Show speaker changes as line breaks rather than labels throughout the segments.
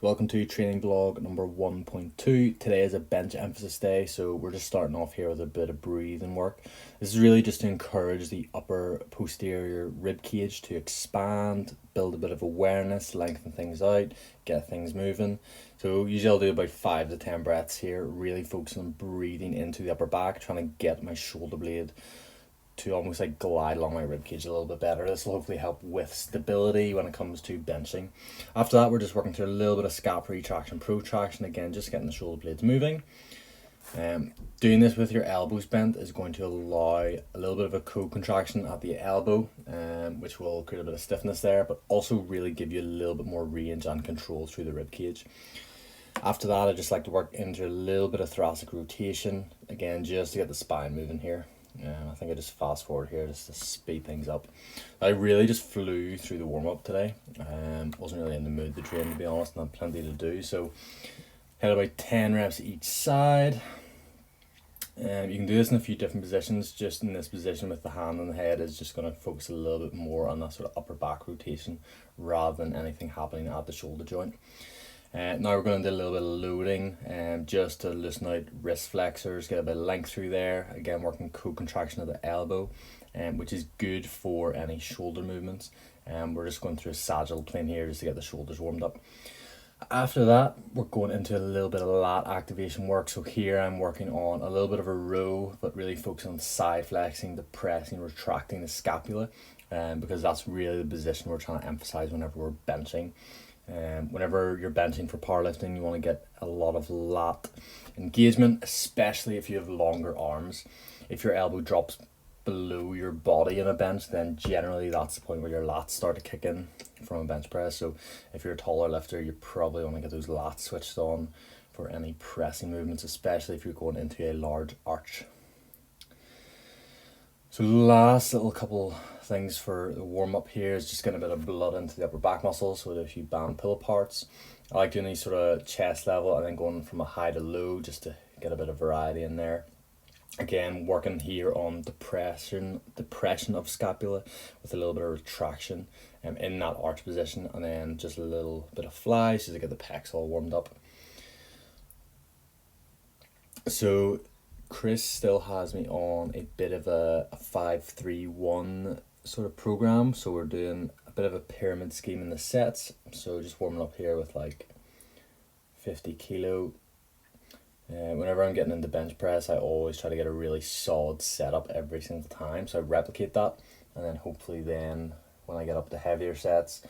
Welcome to training vlog number 1.2. Today is a bench emphasis day, so we're just starting off here with a bit of breathing work. This is really just to encourage the upper posterior rib cage to expand, build a bit of awareness, lengthen things out, get things moving. So usually I'll do about 5 to 10 breaths here, really focusing on breathing into the upper back, trying to get my shoulder blade to almost like glide along my ribcage a little bit better. This will hopefully help with stability when it comes to benching. After that, we're just working through a little bit of scap retraction, protraction, again, just getting the shoulder blades moving. Doing this with your elbows bent is going to allow a little bit of a co-contraction at the elbow, which will create a bit of stiffness there, but also really give you a little bit more range and control through the ribcage. After that, I just like to work into a little bit of thoracic rotation, again, just to get the spine moving here. I think I just fast forward here just to speed things up. I really just flew through the warm-up today. Wasn't really in the mood to train, to be honest, and had plenty to do. So had about 10 reps each side. You can do this in a few different positions. Just in this position with the hand on the head is just going to focus a little bit more on that sort of upper back rotation rather than anything happening at the shoulder joint. Now we're going to do a little bit of loading just to loosen out wrist flexors, get a bit of length through there. Again, working co-contraction of the elbow, which is good for any shoulder movements. We're just going through a sagittal plane here just to get the shoulders warmed up. After that, we're going into a little bit of lat activation work. So here I'm working on a little bit of a row, but really focusing on side flexing, depressing, retracting the scapula, because that's really the position we're trying to emphasize whenever we're benching. Whenever you're benching for powerlifting, you want to get a lot of lat engagement, especially if you have longer arms. If your elbow drops below your body in a bench, then generally that's the point where your lats start to kick in from a bench press. So if you're a taller lifter, you probably want to get those lats switched on for any pressing movements, especially if you're going into a large arch. So last little couple things for the warm up here is just getting a bit of blood into the upper back muscles, so a few band pillow parts. I like doing these sort of chest level and then going from a high to low just to get a bit of variety in there. Again, working here on depression of scapula with a little bit of retraction in that arch position, and then just a little bit of fly just to get the pecs all warmed up. So Chris still has me on a bit of a 5-3-1 sort of program, so we're doing a bit of a pyramid scheme in the sets. So just warming up here with like 50 kilo. Whenever I'm getting into bench press, I always try to get a really solid setup every single time, so I replicate that, and then hopefully then when I get up to heavier sets,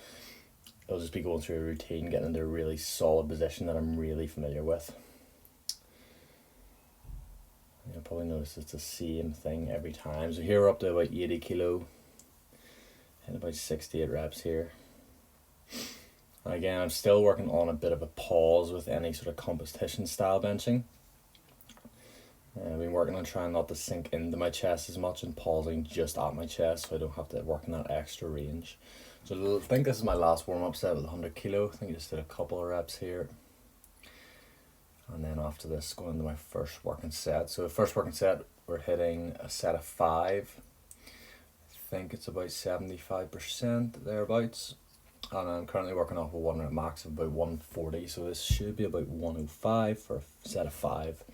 I'll just be going through a routine, getting into a really solid position that I'm really familiar with. You'll probably notice it's the same thing every time. So here we're up to about 80 kilo and about 68 reps here. And again, I'm still working on a bit of a pause with any sort of competition style benching. I've been working on trying not to sink into my chest as much and pausing just at my chest so I don't have to work in that extra range. So I think this is my last warm up set with 100 kilo. I think I just did a couple of reps here. And then after this, going into my first working set. So the first working set, we're hitting a set of 5. I think it's about 75% thereabouts. And I'm currently working off a 1 rep max of about 140. So this should be about 105 for a set of 5.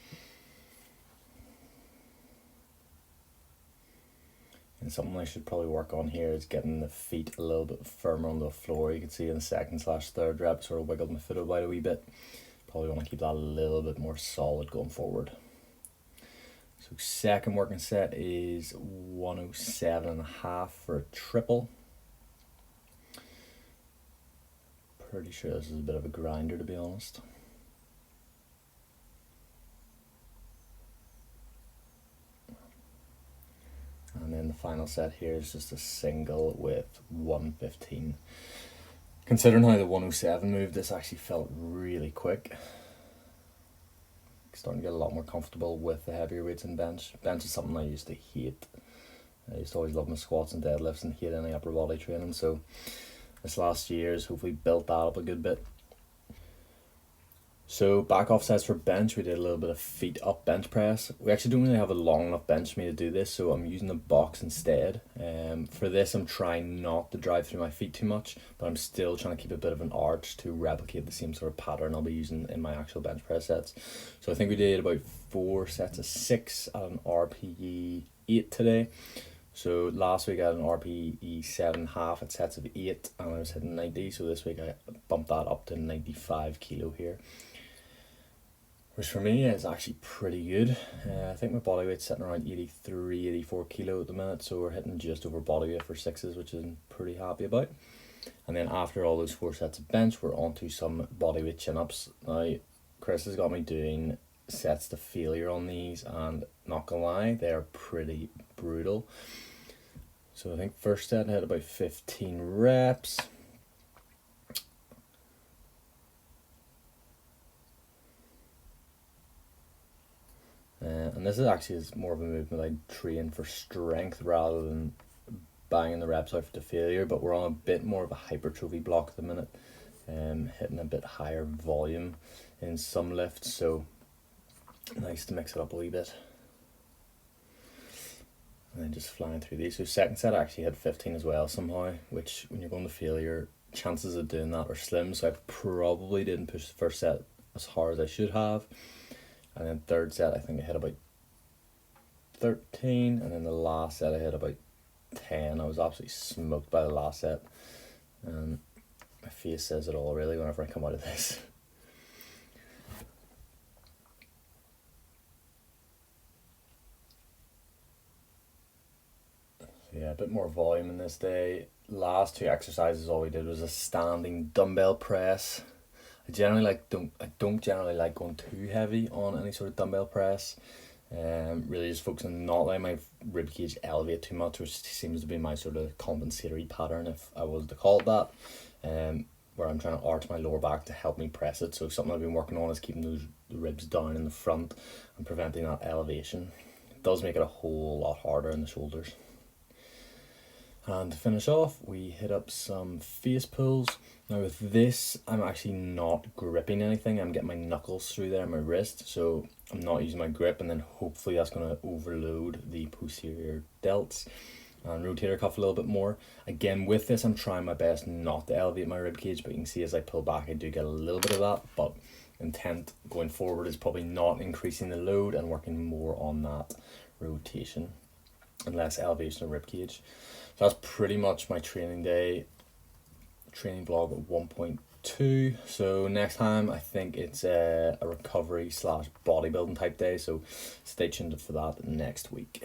And something I should probably work on here is getting the feet a little bit firmer on the floor. You can see in the second/third rep, sort of wiggled my foot about a wee bit. Probably want to keep that a little bit more solid going forward. So second working set is 107.5 for a triple. Pretty sure this is a bit of a grinder, to be honest. And then the final set here is just a single with 115. Considering how the 107 moved, this actually felt really quick. Starting to get a lot more comfortable with the heavier weights in bench. Bench is something I used to hate. I used to always love my squats and deadlifts and hate any upper body training. So this last year has hopefully built that up a good bit. So back off sets for bench, we did a little bit of feet up bench press. We actually don't really have a long enough bench for me to do this, so I'm using the box instead. For this, I'm trying not to drive through my feet too much, but I'm still trying to keep a bit of an arch to replicate the same sort of pattern I'll be using in my actual bench press sets. So I think we did about 4 sets of 6 at an RPE 8 today. So last week I had an RPE 7.5 at sets of 8 and I was hitting 90, so this week I bumped that up to 95 kilo here, which for me is actually pretty good. I think my body weight's sitting around 83, 84 kilo at the minute, so we're hitting just over body weight for 6s, which I'm pretty happy about. And then after all those 4 sets of bench, we're on to some body weight chin-ups. Now, Chris has got me doing sets to failure on these, and not gonna lie, they're pretty brutal. So I think first set I had about 15 reps. And this is actually more of a movement I train for strength rather than banging the reps out to failure, but we're on a bit more of a hypertrophy block at the minute, hitting a bit higher volume in some lifts, so nice to mix it up a wee bit. And then just flying through these. So second set I actually had 15 as well somehow, which when you're going to failure, chances of doing that are slim, so I probably didn't push the first set as hard as I should have. And then third set I think I hit about 13, and then the last set I hit about 10. I was absolutely smoked by the last set, and my face says it all really whenever I come out of this. Yeah, a bit more volume in this day. Last 2 exercises all we did was a standing dumbbell press. I don't generally like going too heavy on any sort of dumbbell press. Really just focusing on not letting my rib cage elevate too much, which seems to be my sort of compensatory pattern, if I was to call it that. Where I'm trying to arch my lower back to help me press it. So something I've been working on is keeping the ribs down in the front and preventing that elevation. It does make it a whole lot harder in the shoulders. And to finish off, we hit up some face pulls. Now with this, I'm actually not gripping anything. I'm getting my knuckles through there on my wrist, so I'm not using my grip, and then hopefully that's going to overload the posterior delts and rotator cuff a little bit more. Again, with this, I'm trying my best not to elevate my rib cage, but you can see as I pull back, I do get a little bit of that, but intent going forward is probably not increasing the load and working more on that rotation and less elevation of rib cage. So that's pretty much my training vlog at 1.2. So next time I think it's a recovery / bodybuilding type day, so stay tuned for that next week.